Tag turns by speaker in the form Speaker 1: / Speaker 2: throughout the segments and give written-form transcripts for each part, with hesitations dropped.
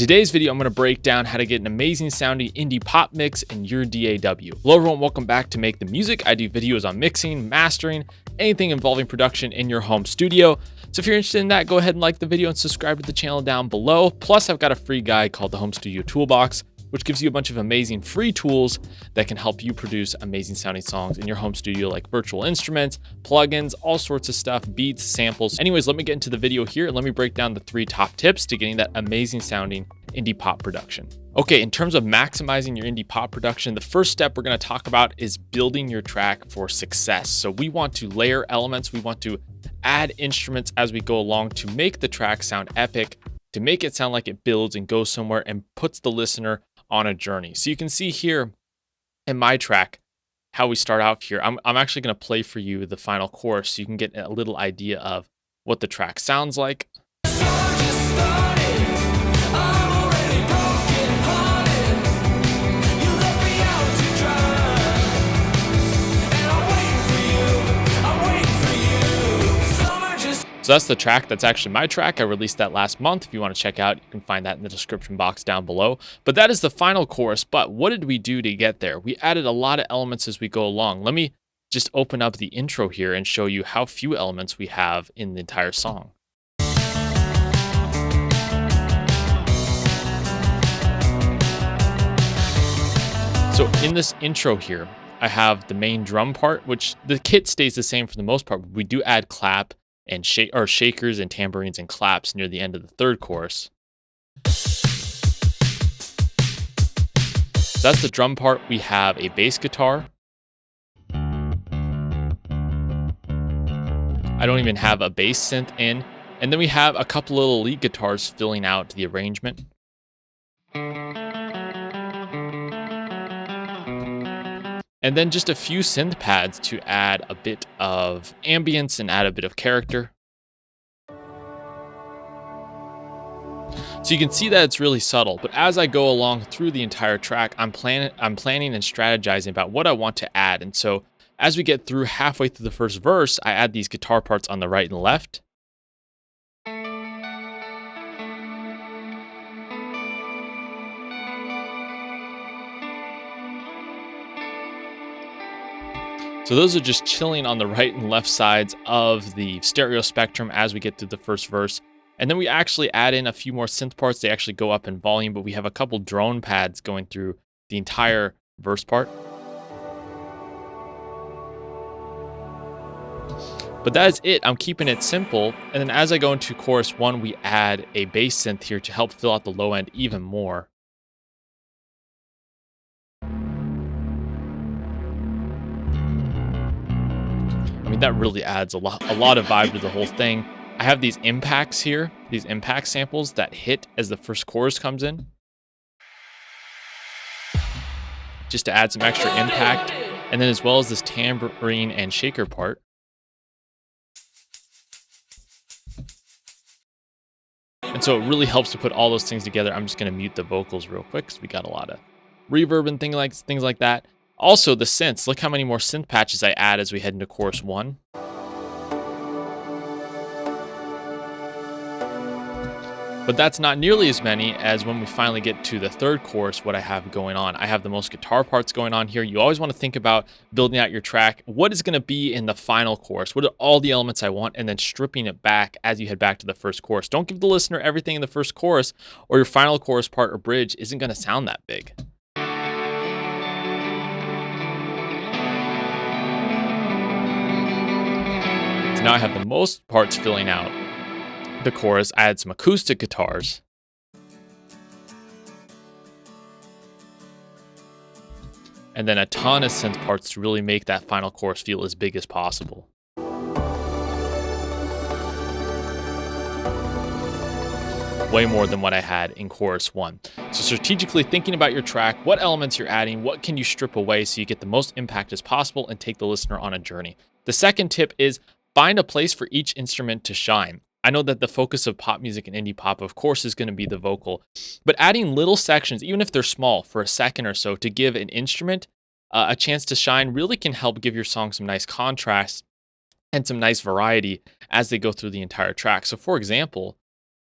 Speaker 1: In today's video, I'm going to break down how to get an amazing sounding indie pop mix in your DAW. Hello everyone, welcome back to Make the Music. I do videos on mixing, mastering, anything involving production in your home studio. So if you're interested in that, go ahead and like the video and subscribe to the channel down below. Plus, I've got a free guide called the Home Studio Toolbox, which gives you a bunch of amazing free tools that can help you produce amazing sounding songs in your home studio, like virtual instruments, plugins, all sorts of stuff, beats, samples. Anyways, let me get into the video here and let me break down the 3 top tips to getting that amazing sounding indie pop production. Okay, in terms of maximizing your indie pop production, the first step we're gonna talk about is building your track for success. So we want to layer elements, we want to add instruments as we go along to make the track sound epic, to make it sound like it builds and goes somewhere and puts the listener on a journey. So you can see here in my track how we start out here. I'm actually going to play for you the final chorus so you can get a little idea of what the track sounds like. So that's the track. That's actually my track. I released that last month. If you want to check out, you can find that in the description box down below. But that is the final chorus. But what did we do to get there? We added a lot of elements as we go along. Let me just open up the intro here and show you how few elements we have in the entire song. So in this intro here, I have the main drum part, which the kit stays the same for the most part. We do add clap and shakers and tambourines and claps near the end of the third chorus. So that's the drum part. We have a bass guitar. I don't even have a bass synth in. And then we have a couple little lead guitars filling out the arrangement. And then just a few synth pads to add a bit of ambience and add a bit of character. So you can see that it's really subtle, but as I go along through the entire track, I'm planning and strategizing about what I want to add. And so as we get through halfway through the first verse, I add these guitar parts on the right and left. So those are just chilling on the right and left sides of the stereo spectrum as we get through the first verse. And then we actually add in a few more synth parts. They actually go up in volume, but we have a couple drone pads going through the entire verse part. But that is it. I'm keeping it simple. And then as I go into chorus 1, we add a bass synth here to help fill out the low end even more. I mean, that really adds a lot of vibe to the whole thing. I have these impacts here, these impact samples that hit as the first chorus comes in, just to add some extra impact. And then as well as this tambourine and shaker part. And so it really helps to put all those things together. I'm just going to mute the vocals real quick because we got a lot of reverb and things like that. Also, the synths. Look how many more synth patches I add as we head into chorus 1. But that's not nearly as many as when we finally get to the third chorus, what I have going on. I have the most guitar parts going on here. You always want to think about building out your track. What is going to be in the final chorus? What are all the elements I want? And then stripping it back as you head back to the first chorus. Don't give the listener everything in the first chorus, or your final chorus part or bridge isn't going to sound that big. Now I have the most parts filling out the chorus. I add some acoustic guitars. And then a ton of synth parts to really make that final chorus feel as big as possible. Way more than what I had in chorus 1. So strategically thinking about your track, what elements you're adding, what can you strip away so you get the most impact as possible and take the listener on a journey. The second tip is find a place for each instrument to shine. I know that the focus of pop music and indie pop, of course, is going to be the vocal, but adding little sections, even if they're small, for a second or so to give an instrument a chance to shine really can help give your song some nice contrast and some nice variety as they go through the entire track. So for example,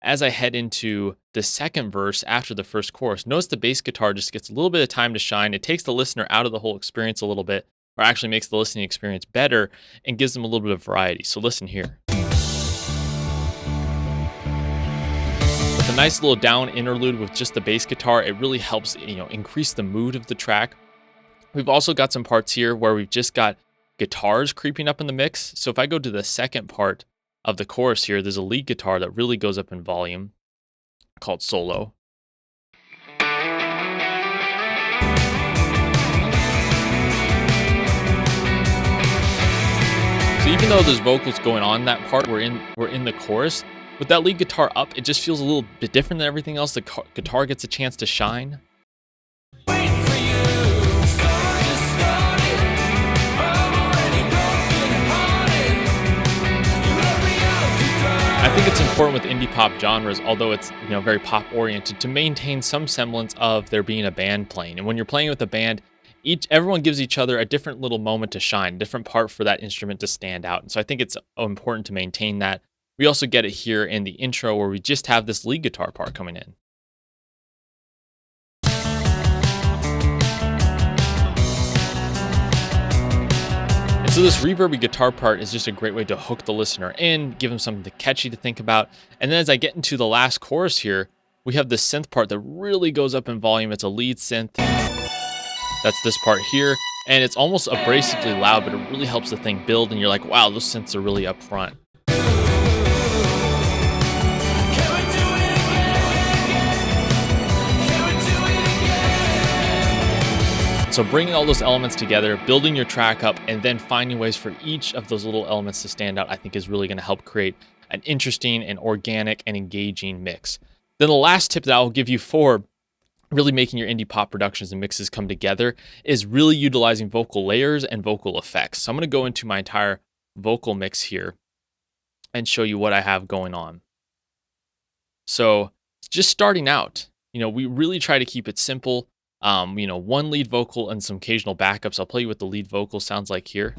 Speaker 1: as I head into the second verse after the first chorus, notice the bass guitar just gets a little bit of time to shine. It takes the listener out of the whole experience a little bit, or actually makes the listening experience better and gives them a little bit of variety. So listen here. With a nice little down interlude with just the bass guitar, it really helps, increase the mood of the track. We've also got some parts here where we've just got guitars creeping up in the mix. So if I go to the second part of the chorus here, there's a lead guitar that really goes up in volume called solo. So even though there's vocals going on that part, we're in the chorus. With that lead guitar up, it just feels a little bit different than everything else. The guitar gets a chance to shine. I think it's important with indie pop genres, although it's very pop oriented, to maintain some semblance of there being a band playing. And when you're playing with a band, everyone gives each other a different little moment to shine, a different part for that instrument to stand out. And so I think it's important to maintain that. We also get it here in the intro where we just have this lead guitar part coming in. And so this reverby guitar part is just a great way to hook the listener in, give them something catchy to think about. And then as I get into the last chorus here, we have this synth part that really goes up in volume. It's a lead synth. That's this part here. And it's almost abrasively loud, but it really helps the thing build. And you're like, wow, those synths are really up front. So bringing all those elements together, building your track up, and then finding ways for each of those little elements to stand out, I think is really going to help create an interesting and organic and engaging mix. Then the last tip that I'll give you for really making your indie pop productions and mixes come together is really utilizing vocal layers and vocal effects. So I'm going to go into my entire vocal mix here and show you what I have going on. So just starting out, we really try to keep it simple. One lead vocal and some occasional backups. I'll play you what the lead vocal sounds like here.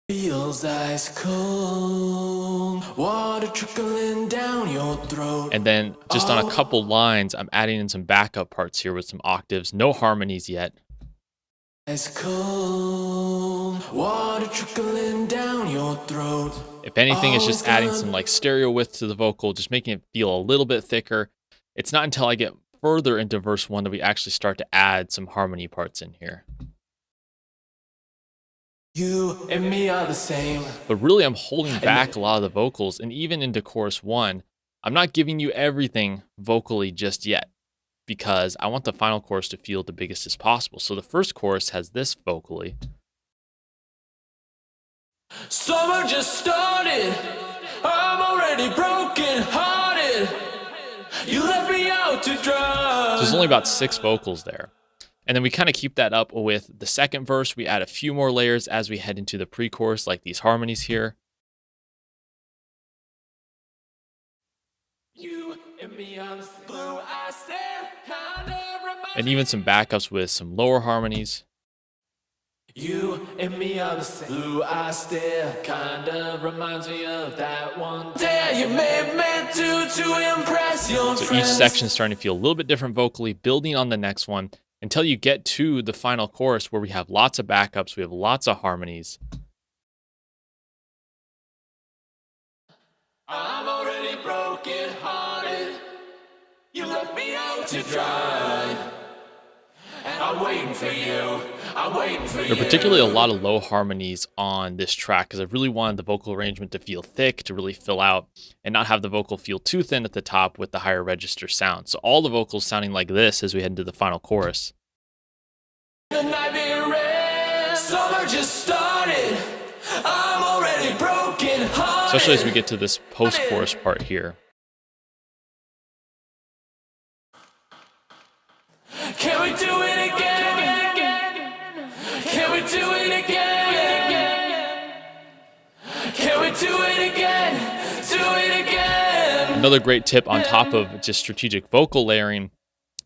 Speaker 1: Feels ice cold, water trickling down your throat. And then just on a couple lines, I'm adding in some backup parts here with some octaves, no harmonies yet. Ice cold, water trickling down your throat. If anything, it's just adding some stereo width to the vocal, just making it feel a little bit thicker. It's not until I get further into verse 1 that we actually start to add some harmony parts in here. You and me are the same. But really, I'm holding back a lot of the vocals, and even into chorus 1, I'm not giving you everything vocally just yet, because I want the final chorus to feel the biggest as possible. So the first chorus has this vocally. Summer just started, I'm already broken hearted. You left me out to dry. So there's only about 6 vocals there. And then we kind of keep that up with the second verse. We add a few more layers as we head into the pre-chorus, like these harmonies here. And even some backups with some lower harmonies. You and me are the same. Blue eye stare kind of reminds me of that one day you made me to impress your friends. So each section is starting to feel a little bit different vocally, building on the next one until you get to the final chorus where we have lots of backups, we have lots of harmonies. I'm already broken hearted. You left me out to dry. I'm waiting for you. I'm waiting for you. There are particularly a lot of low harmonies on this track because I really wanted the vocal arrangement to feel thick, to really fill out, and not have the vocal feel too thin at the top with the higher register sound. So all the vocals sounding like this as we head into the final chorus. The night being red, summer just started. I'm already broken hearted. Especially as we get to this post-chorus part here. Can we do it again? Can we do it again? Can we do it again? Do it again. Another great tip on top of just strategic vocal layering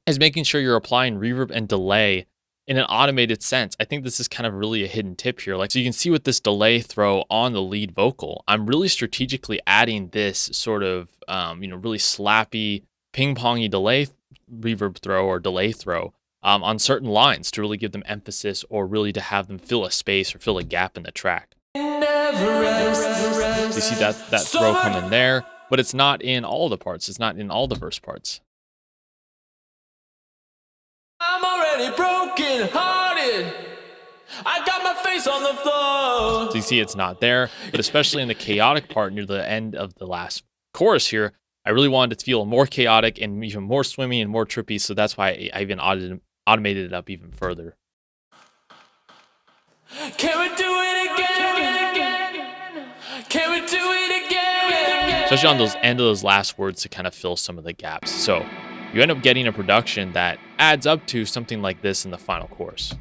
Speaker 1: is making sure you're applying reverb and delay in an automated sense. I think this is kind of really a hidden tip here. Like, so you can see with this delay throw on the lead vocal, I'm really strategically adding this sort of, really slappy, ping-pongy delay reverb throw or delay throw on certain lines to really give them emphasis or really to have them fill a space or fill a gap in the track. So you see that throw come in there, but it's not in all the parts. It's not in all the verse parts.
Speaker 2: I'm already broken hearted. I got my face on the floor.
Speaker 1: So you see it's not there, but especially in the chaotic part near the end of the last chorus here, I really wanted it to feel more chaotic and even more swimmy and more trippy. So that's why I even automated it up even further.
Speaker 2: Can we do it again? Can we do it again?
Speaker 1: Especially on those end of those last words to kind of fill some of the gaps. So you end up getting a production that adds up to something like this in the final chorus.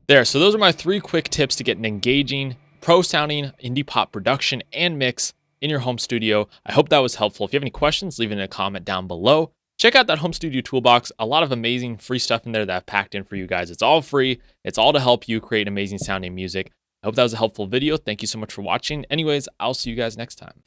Speaker 1: There, so those are my 3 quick tips to get an engaging, pro-sounding indie pop production and mix in your home studio. I hope that was helpful. If you have any questions, leave it in a comment down below. Check out that home studio toolbox. A lot of amazing free stuff in there that I've packed in for you guys. It's all free. It's all to help you create amazing sounding music. I hope that was a helpful video. Thank you so much for watching. Anyways, I'll see you guys next time.